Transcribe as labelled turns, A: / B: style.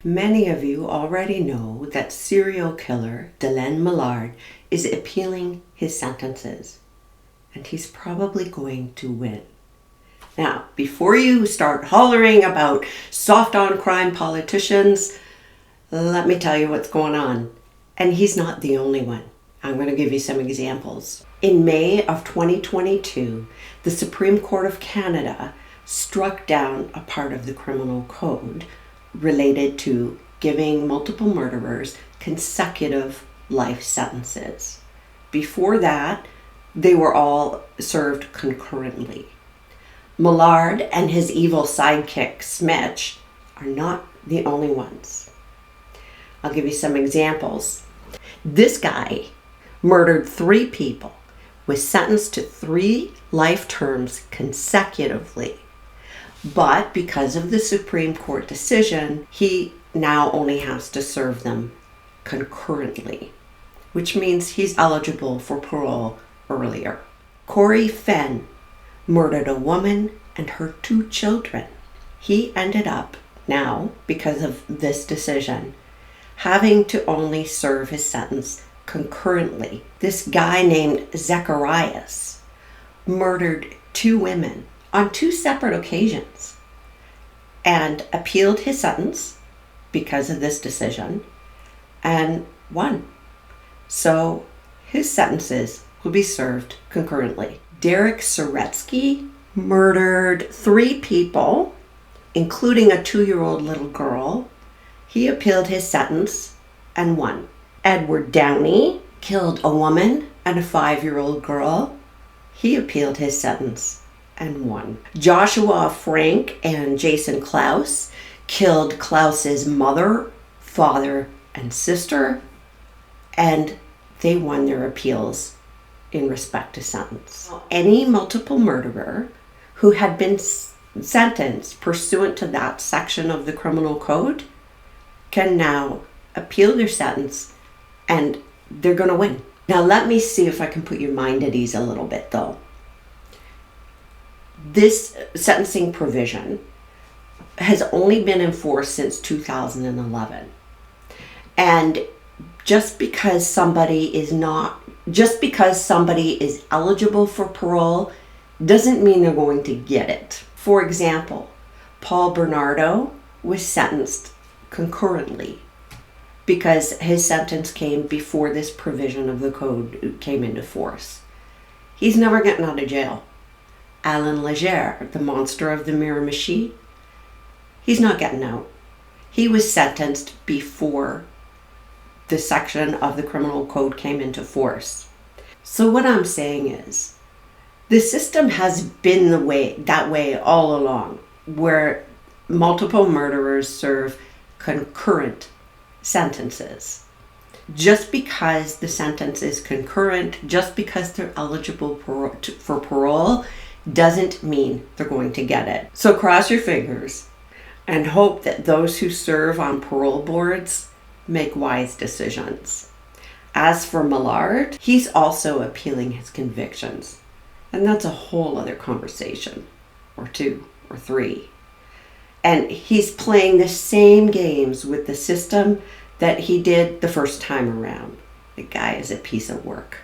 A: Many of you already know that serial killer Dellen Millard is appealing his sentences, and he's probably going to win. Now, before you start hollering about soft on crime politicians, let me tell you what's going on. And he's not the only one. I'm going to give you some examples. In May of 2022, the Supreme Court of Canada struck down a part of the criminal code related to giving multiple murderers consecutive life sentences. Before that, they were all served concurrently. Millard and his evil sidekick, Smitch, are not the only ones. I'll give you some examples. This guy murdered 3 people, was sentenced to 3 life terms consecutively. But because of the Supreme Court decision, he now only has to serve them concurrently, which means he's eligible for parole earlier. Corey Fenn murdered a woman and her 2 children. He ended up now, because of this decision, having to only serve his sentence concurrently. This guy named Zacharias murdered 2 women on 2 separate occasions and appealed his sentence because of this decision and won. So his sentences will be served concurrently. Derek Soretsky murdered 3 people, including a 2-year-old little girl. He appealed his sentence and won. Edward Downey killed a woman and a 5-year-old girl. He appealed his sentence and won. Joshua Frank and Jason Klaus killed Klaus's mother, father, and sister, and they won their appeals in respect to sentence. Any multiple murderer who had been sentenced pursuant to that section of the criminal code can now appeal their sentence, and they're going to win. Now let me see if I can put your mind at ease a little bit though. This sentencing provision has only been enforced since 2011. And just because somebody is eligible for parole doesn't mean they're going to get it. For example, Paul Bernardo was sentenced concurrently because his sentence came before this provision of the code came into force. He's never getting out of jail. Alan Leger, the monster of the Miramichi, he's not getting out. He was sentenced before the section of the criminal code came into force. So what I'm saying is, the system has been that way all along, where multiple murderers serve concurrent sentences. Just because the sentence is concurrent, just because they're eligible for parole, doesn't mean they're going to get it. So cross your fingers and hope that those who serve on parole boards make wise decisions. As for Millard, he's also appealing his convictions. And that's a whole other conversation, or 2 or 3. And he's playing the same games with the system that he did the first time around. The guy is a piece of work.